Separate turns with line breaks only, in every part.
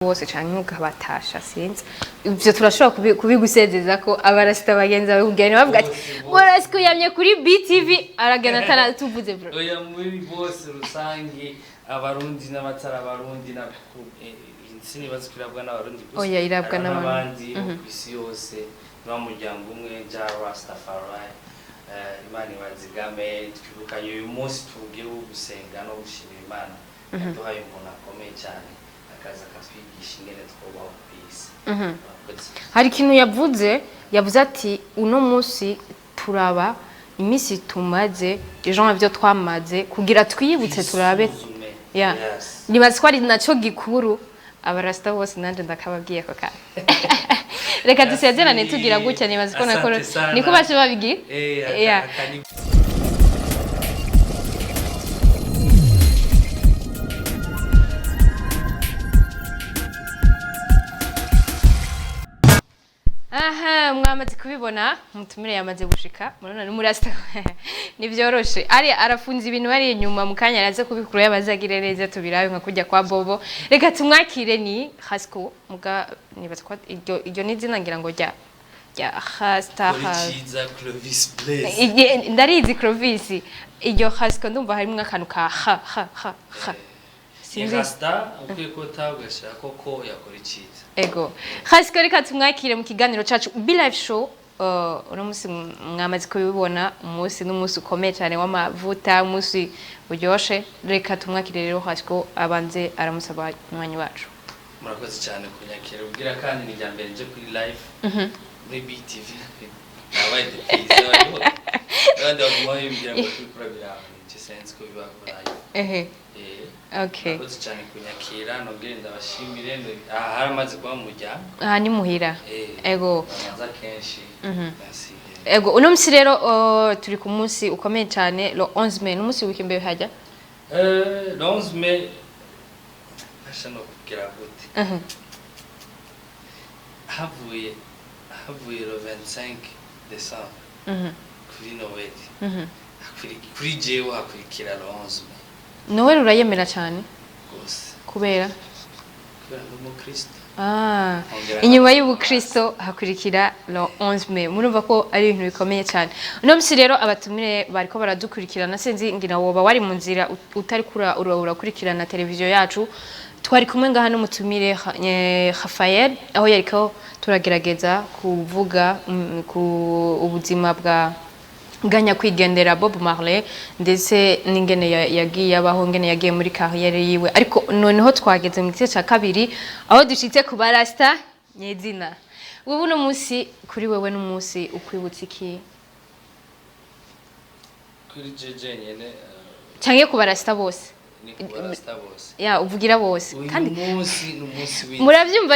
bose canke ukabatasha sinzi ivyo turashobora kubigusezeza ko abarasta bagenza bakugena bavuga ati Rasko yamye kuri BTV aragena taratuvuze bro
oya muri bose rusangi abarundi n'abatara abarundi na insini bazikirabwa n'abarundi gusa
oya irabwa
n'abandi kwisi yose n'umuryango umwe ja Rastafari Imana bazigame twibukanye uyu munsi tugira gusenga no gushimira Imana duhaye umuntu akomeye cyane akaza katwigisha ingene twobaho kwisi
hari ikintu yavuze ati uno munsi turaba imisi tumaze ejo navyo twamaze kugira twiyibutse turabe ya nibaze ko ari naco gikuru abarasta bose nanje ndakababwiye ko kandi reka dusezerane tugira gutya nibaze ko nakora niko baje babigira aha mwamaze kubibona mutumire yamaze gushika murona ni murasta nivyoroshe ari arafunza ibintu bari inyuma mukanya araze kubikuru yabazagire neza tubirawe nka kujya kwa Bobo reka tumwakire ni Rasko muga nibaza ko iryo nizina ngira ngo rya Rasta
Clovis Blaze
ndarizi Clovis iryo Rasko ndumva harimo akantu ka ha
Rasta ukwiko tabwashira koko yakora iciza
ego Rasko reka tumwakire mu kiganiro cacu Be Live Show uno musi mwamaze kubibona umunsi n'umunsi ukomeye cyane w'amavuta umunsi uryoshe reka tumwakire rero Rasko abanze aramusaba umwanya wacu
murakoze cyane kunyakira ubwira kandi ni ryambere nje kuri live muri BTV nabaye depiza wandi wagumaye ibyo ngo kwikurabira ni sense ko biba live
okay
murakoze cyane kunyakira no genda bashimire ndo haramaze kuba mujya
ni muhira ego
amaza kenshi merci
ego uno musi rero turi ku munsi ukomeye cyane le 11 mai n'umunsi w'ikimbe hajya
le 11 mai ashano kugira gute havuye le 25 décembre kuri Noel kuri jewe hakurikira le 11 mai
Noel urayemera cyane
gose
kubera
n'umukristo
inyuma y'ubukristo hakurikira le 11 mai murumva ko ari ibintu bikomeye cyane uno musi rero abatumire bariko baradukurikirana senzi ngira woba wari mu nzira utari urakurikirana televiziyo yacu twari kumwe ngaha n'umutumire Rafael aho yariko turagerageza kuvuga ku ubuzima bwa kwigendera Bob Marley ndetse n'ingene yagiye abaho ngene yagiye muri carrière yiwe ariko noneho twageze mu gice ca kabiri aho dushitse ku barasta nyezina wewe no musi kuri wewe n'umusi ukwibutsa iki
kuri jeje nyene
canke ku barasta bose
ni ku barasta bose
ya uvugira bose
kandi n'umusi w'iki
muravyumva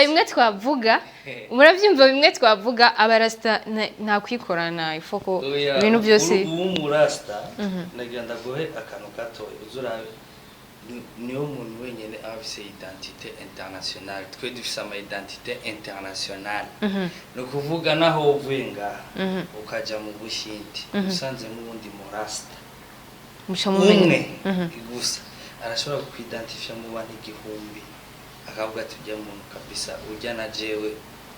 bimwe twavuga abarasta nta kwikorana ifoko ibintu byose
umurasta nagira ndagohe akantu gato uzurabe niyo muntu wenyene afise identité internationale twe dufise ama identité internationale no kuvuga naho uvuye ngaha ukaja mu Bushindi usanze n'ubundi murasta umwe gusa arashobora kwidentifya mu bantu igihumbi akavuga ati ujya muntu kabisa ujya na jewe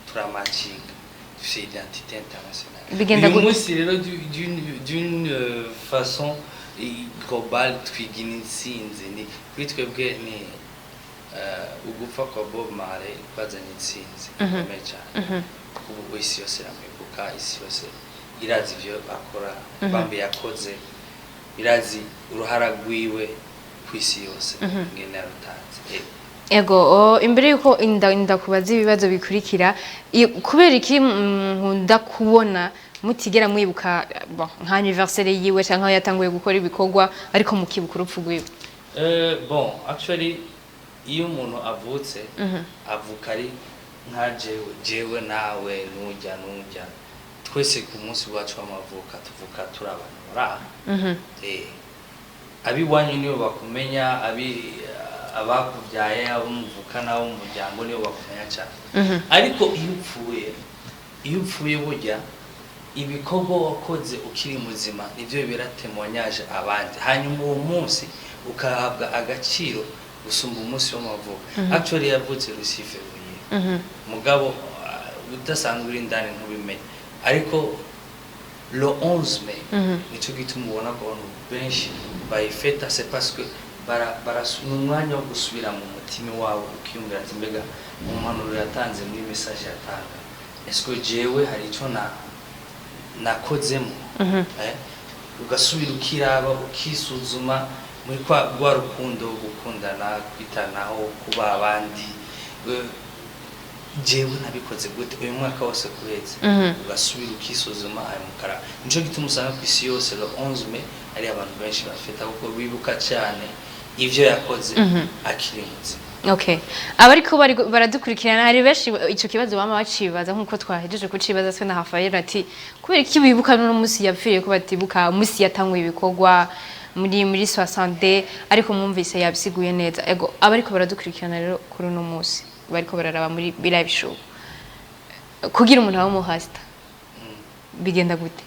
turamatchinga dufise identité internationale uyu munsi rero d'une façon globale twigina intsinzi ni kuri twebwe ni ugupfa kwa Bob Marley kwazanye intsinzi ikomeye cyane ubu isi yose iramwibuka isi yose irazi ivyo akora bambe yakoze irazi uruhara rwiwe kwisi yose ngene yarutanze
ego imbere yuko inda kubaza ibibazo bikurikira kubera iki nkunda kubona mutigera mwibuka nka anniversaire yiwe cyangwa yatanguye gukora ibikorwa ariko mukibuka urupfu rwiwe
bon actually iyo umuntu avutse avuka ari nka jewe nawe nujya twese ku munsi wacu w'amavuka tuvuka turabana abiwanyu niyo bakumenya abakubyaye abumuvuka nabo mu muryango niyo bakumenya cyane ariko iyo upfuye burya ibikorwa wakoze ukiri muzima nivyo biratemwanyaje abandi hanyuma uwo munsi ukahabwa agaciro gusumba umunsi w'amavuko actually yavutse Lucy Fevrier mugabo udasanzwe uri indani ntubimenye ariko le 11 mai nico gituma ubona ko abantu benshi bayifeta c'est parce que barasuna umwanya wo gusubira mu mutima wabo ukiyumvira ati mbega mu mpanuro yatanze muri message yatanga est-ce que jewe hari ico nakozemo ugasubira ukiraba ukisuzuma muri kwa rukundo gukundana kwitanaho kuba abandi jewe nabikoze gute uyu mwaka wose kuretse ugasubira ukisuzuma ayo mukara nico gituma usanga ku isi yose le 11 mai ari abantu benshi bafeta kuko bibuka cyane ivyo yakoze akiri muzima.
Okay. Abariko baradukurikirana hari benshi ico kibazo bama bacibaza nkuko twahejeje kucibaza twe na Rafael ati kubera iki bibuka no musi yapfiriye ko batibuka musi yatangwe ibikorwa muri 60 ariko mwumvise yabisiguye neza. Ego abariko baradukurikirana rero kuri no musi bariko bararaba muri live show. Kugira umuntu aba mu Rasta. Bigenda gute?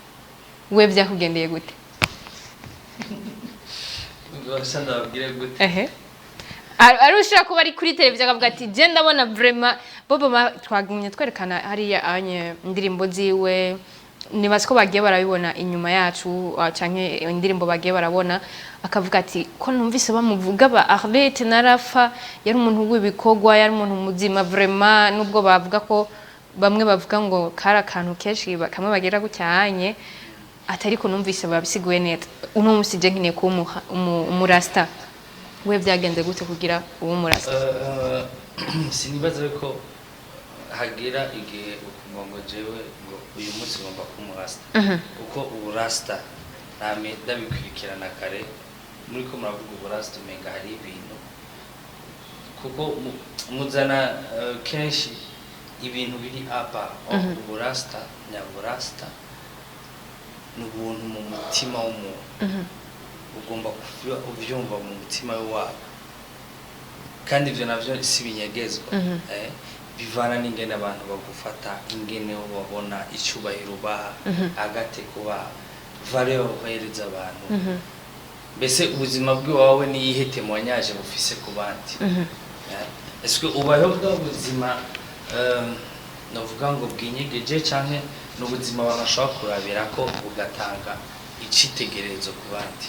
We byakugendeye gute?
Ndabasanda babwire gute.
Arusha ko bari kuri televiziyo akavuga ati je ndabona vraiment bobo twagumye twerekana hariya anye indirimbo ziwe nibasko bagiye barabibona inyuma yacu canke indirimbo bagiye barabona akavuga ati ko numvise bamuvuga ba Arlette na Rafa yari umuntu w'ibikogwa yari umuntu muzima vraiment nubwo bavuga ko bamwe bavuga ngo kara kantu keshi kamwe bagera gucyanye atari ko numvise babisiguye neza uno musije nkine ko umurasta we byagenze gute kugira uwo murasta
sinibaza ko hagira igihe ukumva jewe ngo uyu munsi ngomba kumurasta uko uburasta name ndabikurikirana kare muri ko muravuga uburasta umenga hari ibintu kuko muzana kenshi ibintu biri apa uburasta nyaburasta n'ubuntu mu mutima w'umuntu ugomba kuvyumva mu mutima wawe kandi ivyo navyo si binyegezwa bivana n'ingene abantu bagufata ingene babona icubahiro baha agate kuba valeur bahereza abantu mbese ubuzima bwawe ni yihe témoignage bufise ku bandi est-ce que ubaho bw'ubuzima novuga ngo bwinyegeje canke n'ubuzima banashaka kurabira ko bugatanga icitegererezo ku bandi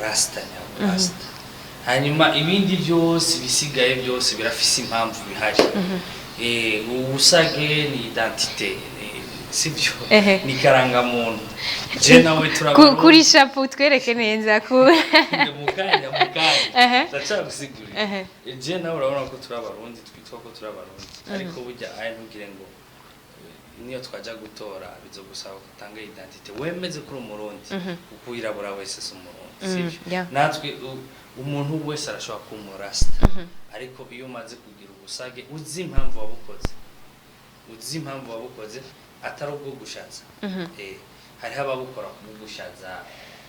Rasta Rasta hanyuma ibindi byose bisigaye byose birafise impamvu bihari ubusage ni identité sivyo ni karanga muntu je nawe turabona
kuri chapeau twereke neza ku
mukanya ndacagusigurira je nawe urabona ko turabarundi twitwa ko turabarundi ariko burya ayi ntugire ngo niyo twaja gutora bizogusaba gutanga identité wemeze kuri umurundi kuko irabura wese umurundi sivyo natwe umuntu wese arashobora kumurasta ariko iyo umaze kugira ubusage uzi impamvu wabukoze atari ubwo gushaza hari ababukora kubugushaza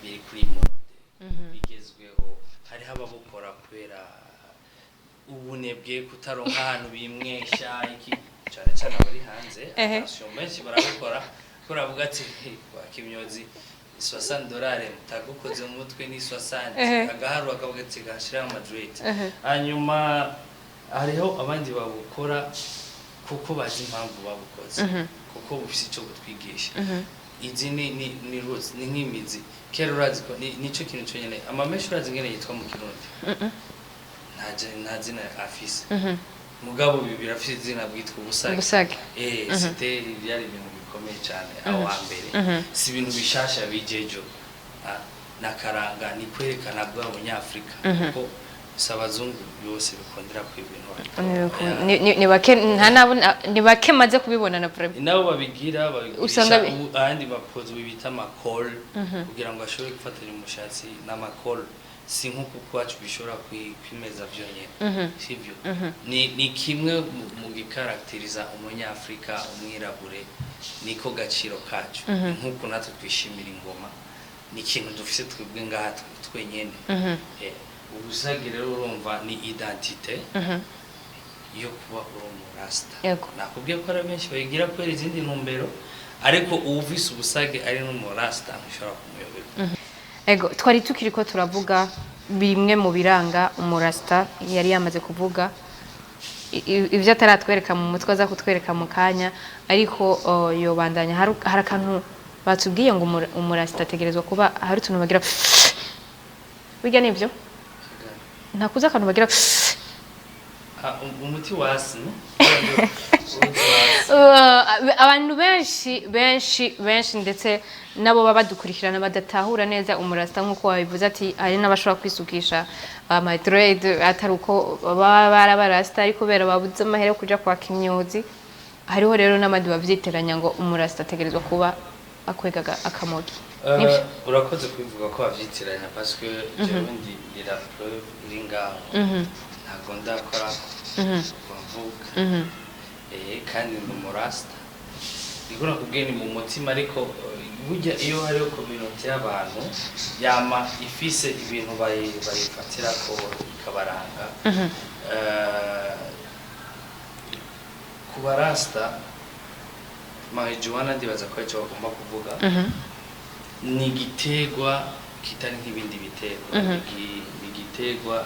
biri kuri mode bigezweho hari ababukora kubera ubunebwe kutaronka ahantu bimwesha iki cyane bari hanze attention benshi barabukora kuravuga ati kwa kimyozi $60 mutagukoze mu mutwe ni 60 agaharu akavuga ati gashira Madrid hanyuma hariho abandi babukora kuko bazi impamvu babukoze kuko bufise ico gutwigisha izi ni roots ni nk'imizi kera urazi ko nico kintu cyo nyene amamesho urazi ngene yitwa mu kirundi nta zina afise mugabo birafise izina bwitwa ubusage c'était yari ibintu bikomeye cyane aho ambere si ibintu bishasha bijejo nakaranga ni kwerekana bwa Abanyafrika kuko sabazungu yose bikondera ku ibintu
ni bake maze kubibona na problem
nabo babigira usanga ahandi bapoze bibita makol kugira ngo ashobore gufatanya umushatsi n'amakol si nkuko kwacu bishora kwimeza vyonyene sivyo ni kimwe mu gikarakteriza Umunyafrika umwirabure niko gaciro kacu nkuko natwe twishimira ingoma ni ikintu dufise twebwe ngaha twenyene ubusage rero urumva ni identité yo kuba urumurasta nakubwiye ko ari benshi bayigira kwera izindi ntumbero ariko uvise ubusage ari n'umurasta ntushobora kumuyobera
ego twari tukiriko turavuga bimwe mu biranga umurasta yari yamaze kuvuga ibyo ataratwereka mu mutwe aza kutwereka mu kanya ariko yobandanya hari akantu batubwiye ngo umurasta ategerezwa kuba hari utuntu bagira biga nibyo ntakuze akantu bagira
umuti wasi
abantu benshi ndetse nabo baba badukurikirana badatahura neza umurasta nk'uko wabivuze ati hari n'abashobora kwisukisha amadrede atari uko baba barabarasta ariko kubera babuze amahera yo kuja kwaka imyuzi hariho rero n'abandi bavyiteranya ngo umurasta ategerezwa kuba akwegaga akamogi
urakoze kubivuga ko bavyitiranya parce que jewe ndi la preuve iri ngaho ntabwo ndakora bavuga kandi ni umurasta ndikora kubwiye ni mu mutima ariko burya iyo hariho community y'abantu yama ifise ibintu bayifatira ko ikabaranga ku barasta marijuana ndibaza ko icyo bagomba kuvuga ni igiterwa kitari nk'ibindi biterwa ni igiterwa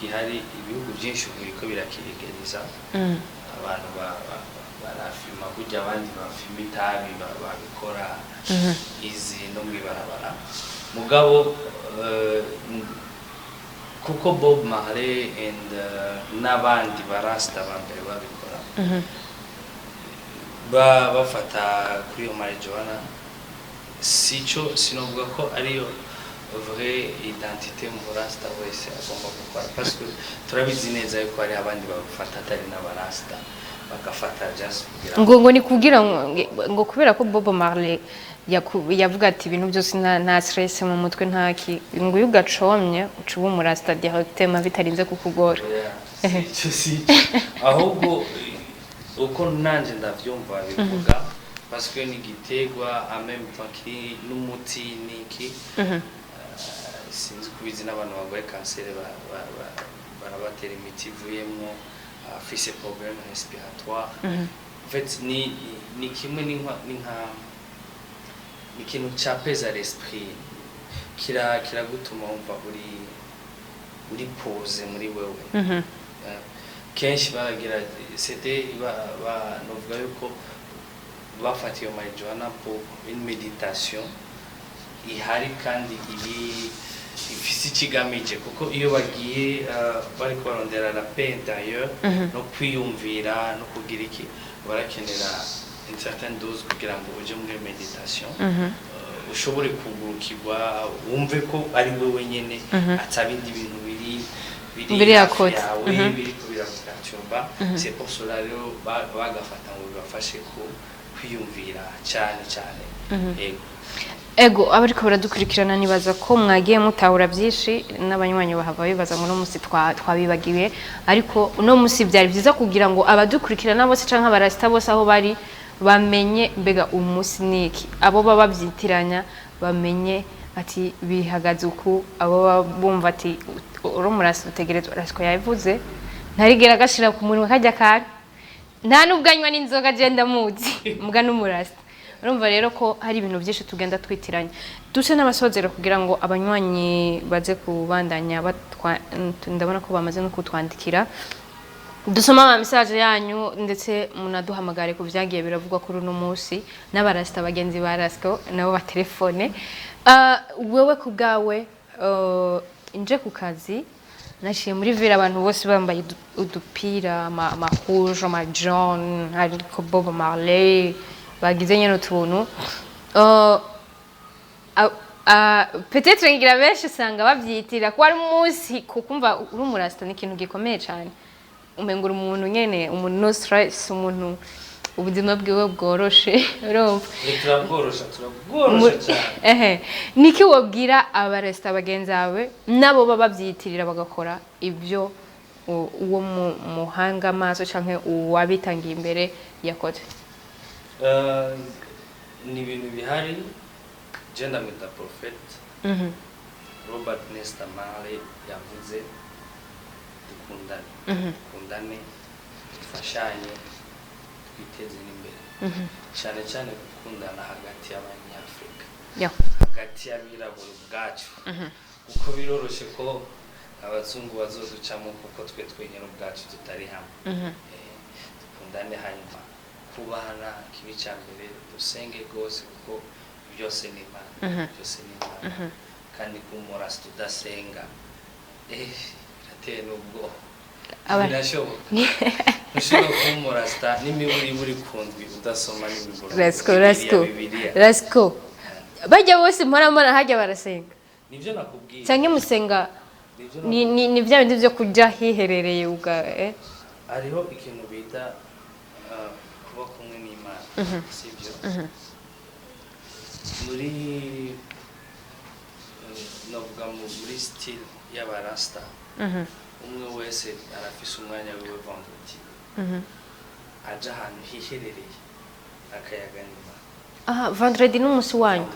gihari ibihugu byinshi biriko birakirigereza abantu barafima kujya abandi bafima itabi babikora izi no mwibarabara mugabo kuko Bob Marley and n'abandi barasta bambere babikora bafata kuri marijuana sico sinovuga ko ariyo vraie identité mu rasta wese agomba gukora parce que turabizi neza yuko hari abandi babafata atari n'abarasta bagafata just
ngo ni kugira ngo kubera ko Bob Marley yavuga ati ibintu byose nta stress mu mutwe ntaki ngo yugacomye ucuba umurasta directement bitarinze kukugora
ahubwo uko nanje ndavyumva bivuga parce que ni gitegwa en même temps ki n'umuti niki sinzi kubizi n'abantu bagwaye kanseri barabatera imiti ivuyemwo afise problème respiratoire en fait ni kimwe ni kintu capeza l'esprit kiragutuma wumva uri pose muri wewe kenshi baragira c'était novuga yuko bafata iyo marijuana pour une méditation ihari kandi ifise ikigamije kuko iyo bagiye bari kurondera la paix intérieure no kwiyumvira no kugira iki barakenera une certaine dose kugira ngo uje muri méditation ushobore kugurukirwa wumve ko ari wewe nyene atabindi bintu biri
yakoze
biri kubirakucyumba c'est pour cela rero bagafata ngo bibafashe kwiyumvira cyane
ego abariko baradukurikirana nibaza ko mwagiye mutahura byinshi n'abanywanyi bahava bibaza ngo no musi twabibagiwe ariko no musi byari byiza kugira ngo abadukurikirana bose canka abarasta bose aho bari bamenye mbega umusi niki abo baba byitiranya bamenye ati bihagaze uku abo bumva ati uro murasta utegerezwa Rasko yavuze ntarigera gashira ku munwa kajya kare nta nubwanywa n'inzoga agenda muzi mbwa n'umurasta urumva rero ko hari ibintu byinshi tugenda twitiranya duce n'abasozero kugira ngo abanywanyi baze kubandanya ndabona ko bamaze no kutwandikira dusoma ama message yanyu ndetse munaduhamagare ku byagiye biravugwa kuri uno munsi n'abarasta bagenzi ba Rasko nabo ba telefone wewe ku bwawe inje ku kazi nashiye muri vira abantu bose bambaye udupira amahuje amajon ariko Bob Marley bagize nyene utuntu peut-être ngira benshi usanga bavyitira ko ari umunsi kukumva uri umurasta n'ikintu gikomeye cyane umengura umuntu nyene umuntu no stress umuntu ubuzima bwiwe bworoshe urumva
turabworosha cyane
niki wobwira abarasta bagenzawe nabo baba bavyitirira bagakora ibyo uwo muhanga amaso canke uwabitangiye imbere yakoze
ni ibintu bihari genda mwita prophet Robert Nesta Marley yavuze dukundane dufashanye twiteze n'imbere cyane cyane gukundana hagati y'abanyafrika hagati y'abirabura ubwacu uko biroroshe ko abazungu bazoducamo kuko twe twenyine ubwacu tutari hamwe dukundane hanyuma kubana kibi cyambere dusenge gose kuko byose ni Imana byose ni Imana kandi kumurasta tudasenga birateye n'ubwo birashoboka ushobora kumurasta n'imiburi buri kundwi udasoma n'imiburi
Rasko bajya bose mpora hajya barasenga
nivyo nakubwiye
cyangwa musenga ni bya bindi byo kujya hiherereye uga
ariho ikintu bita kuba kumwe n'Imana sibyo muri novuga muri style y'aba Rasta umwe wese arafise umwanya wiwe vendredi aja ahantu hiherereye akayaganira
vendredi n'umunsi wanyu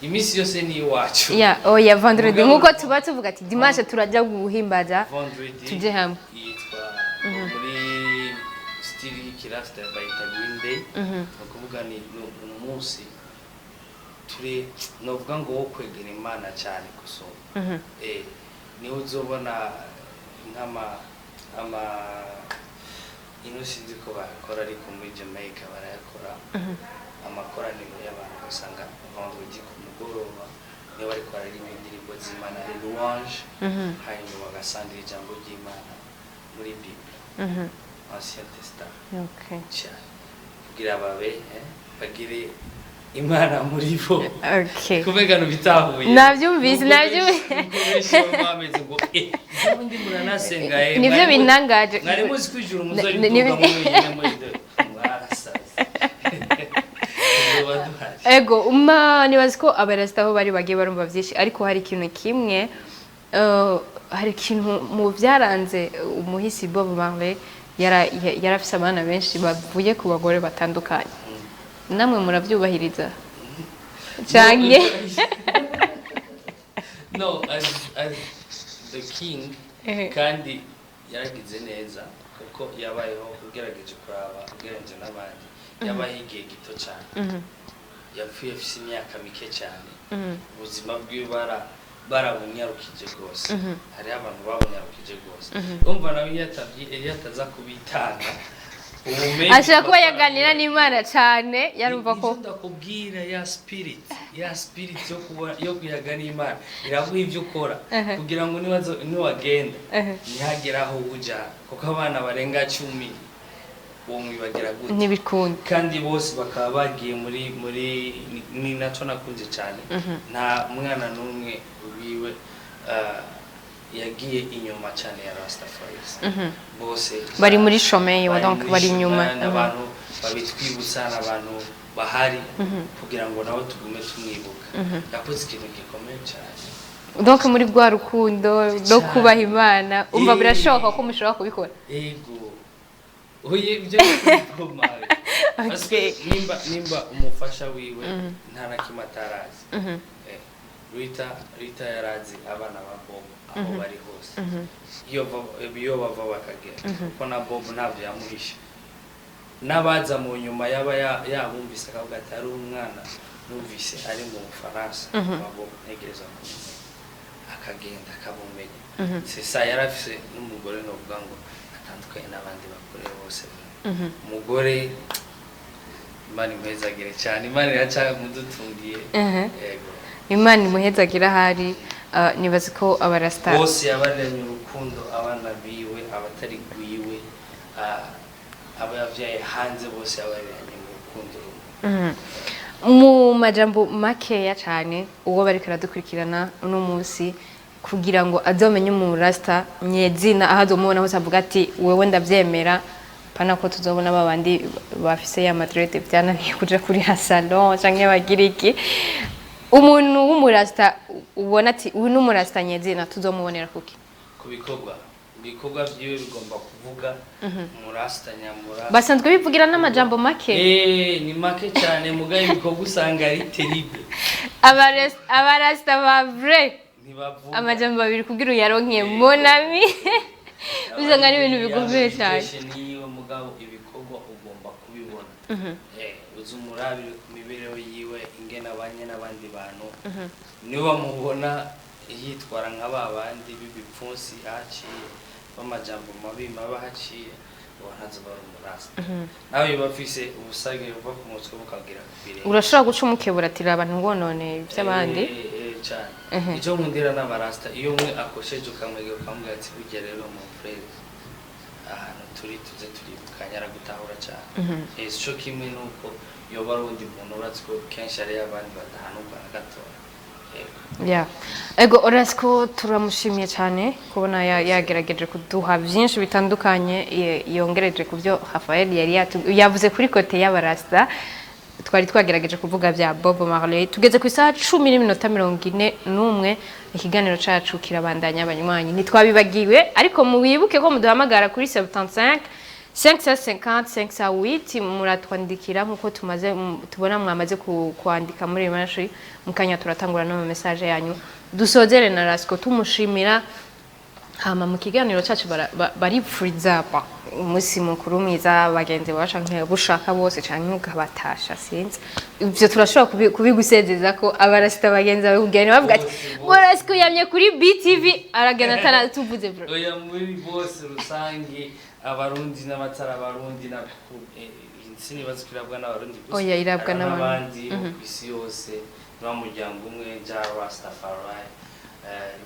imisi yose ni iwacu
oya vendredi nkuko tuba tuvuga ati dimanche turajya guhimbaza tuje hamwe
yitwa muri style y'ikirasta bayita Green Day ukuvuga ni umunsi turi novuga ngo wo kwegera Imana cyane gusoma niho uzobona ino sinzi ko bakora ariko muri Jamaica barayakora amakoraniro y'abantu usanga vendredi ku mugoroba niyo bariko bararirimba indirimbo z'Imana les louanges hanyuma bagasandira ijambo ry'Imana muri Bible Ancien Testament kugira babe bagire Imana muri bo kubega no bitahuye
navyumvise
bameze ngo ndi muranasenga
nivyo binangaje
mwari muzi kwijura umuzori tuvuga mu nyine muri de mwarasaze
ego nibazi ko abarasta aho bari bagiye barumva byinshi ariko hari ikintu kimwe hari ikintu mu byaranze umuhisi Bob Marley yarafise abana benshi bavuye ku bagore batandukanye namwe murabyubahiriza cyane
no as the king kandi yaragize neza kuko yabayeho ugerageje kuraba ugereranije n'abandi yabaye igihe gito cyane yapfuye afise imyaka mike cyane ubuzima bwiwe barabunyarukije rwose hari abantu babunyarukije rwose umva nawe iyo ataza kubitanga
ashaka kuba yaganira n'Imana cyane yarumva ko
ndakubwira ya spirit yo kuyaga n'Imana iraguha ibyo ukora kugira ngo niwagenda ntihagere aho uja kuko abana barenga 10 uwo mwibagira gute
ntibikunda
kandi bose bakaba bagiye muri ni naco nakunze cyane nta mwana n'umwe wiwe yagiye inyuma cyane ya Rastafaris bose
bari muri chomeye donc bari inyuma
abantu babitwibutsa n'abantu bahari kugira ngo nawe tugume tumwibuka yakoze ikintu gikomeye cyane
donc muri rwa rukundo no kubaha Imana umva birashoboka ko mushobora kubikora
yego oye byo kumare nimba umufasha wiwe nta na kimatarazi Rita yarazi abana ba Bob aho bari hose iyo bava bakagera kuko na Bob ntabyo yamuhisha n'abaza mu nyuma yabumvise akavuga ati ari umwana numvise ari mu Faransa Bob ntegereza kumenya akagenda akabumenya sesa yarafise n'umugore novuga ngo atandukanye n'abandi bakore bose umugore Imana imwezagire cyane Imana iraca mudutungiye yego
Imana imuhezagira hari nibazi ko abarasta
bose yabaremye urukundo abana biwe abatari gwiwe abavyaye hanze bose yabaremye mu rukundo
mu majambo makeya cyane uwo bari karadukurikirana uno munsi kugira ngo azomenye mu Rasta nyezina ahazomubona hose avuga ati wewe ndavyemera pana ko tuzobona babandi bafise ya madrede byananiye kuja kuri salon canke bagiriki umuntu w'umurasta ubona ati uyu n'umurasta nyezina tuzomubonera kuki
kubikorwa byiwe bigomba kuvuga umurasta nyamura
basanzwe bivugira n'amajambo make
ni make cyane mugaye ibikorwa usanga ari terrible
abarasta ba vrai amajambo babiri kugira uyaronke monami usanga ari ibintu bikomeye cyane
niyo mugabo ibikorwa ugomba kubibona uzumurabire ku mibereho yiwe ingena abanye n'abandi bantu niwe bamubona yitwara nka babandi b'ibipfunsi haciye b'amajambo mabi maba haciye wantaze bari umurasta nawe bafise ubusage buva ku mutwe bukagira kubire
urashobora guca umukebura ati abantu ngonone by'abandi
cyane icyo nkundira n'abarasta iyo umwe akosheje ukamwegera ukamubwira ati burya rero mu frere ahantu turi tuze turibukanyara gutahura cyane cyo kimwe nuko yoba ari undi muntu uratse ko kenshi ari abandi badahanuka na gatoya
ego Rasko turamushimiye cyane kubona yagerageje kuduha byinshi bitandukanye yongereje ku byo Rafael yari yavuze kuri kote y'abarasta twari twagerageje kuvuga bya Bob Marley tugeze ku isaha 10:41 ikiganiro cacu kirabandanya abanywanyi nitwabibagiwe ariko mubibuke ko muduhamagara kuri 75 550 508 muratwandikira nkuko tubona mwamaze kwandika muri imashi mukanya turatangura no message yanyu dusozere na Rasko tumushimira hama mu kiganiro cyacu bari frizapa umunsi mukuru mwiza bagenzi bashanke bushaka bose canke ugabatasha sinzi ivyo turashobora kubigusezeza ko abarasta bagenzi bakugene bavuga ati Rasko yamye kuri BTV aragana ataratuvuze bro
oya muri bose rusangi abarundi n'abatara abarundi na insini bazikirabwa n'abarundi gusa
oya irabwa
n'abandi kwisi yose n'umuryango umwe ja Rastafari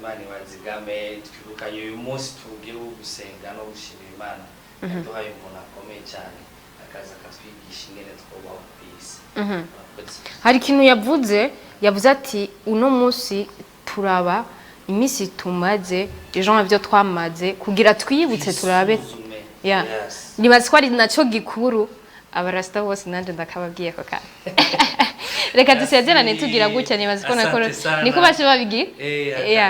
Imana bazigame twibukanye uyu munsi tugiye gusenga no gushimira Imana duhaye umuntu akomeye cyane akaza katwigisha ingene twobaho kwisi
hari ikintu yavuze ati uno munsi turaba imisi tumaze ejo nabyo twamaze kugira twiyibutse turabe nibaze ko ari nacyo gikuru abarasta bose nanje ndakababwiye ko kandi reka dusezerane tugira gutya nibaze ko nako niko baje babigira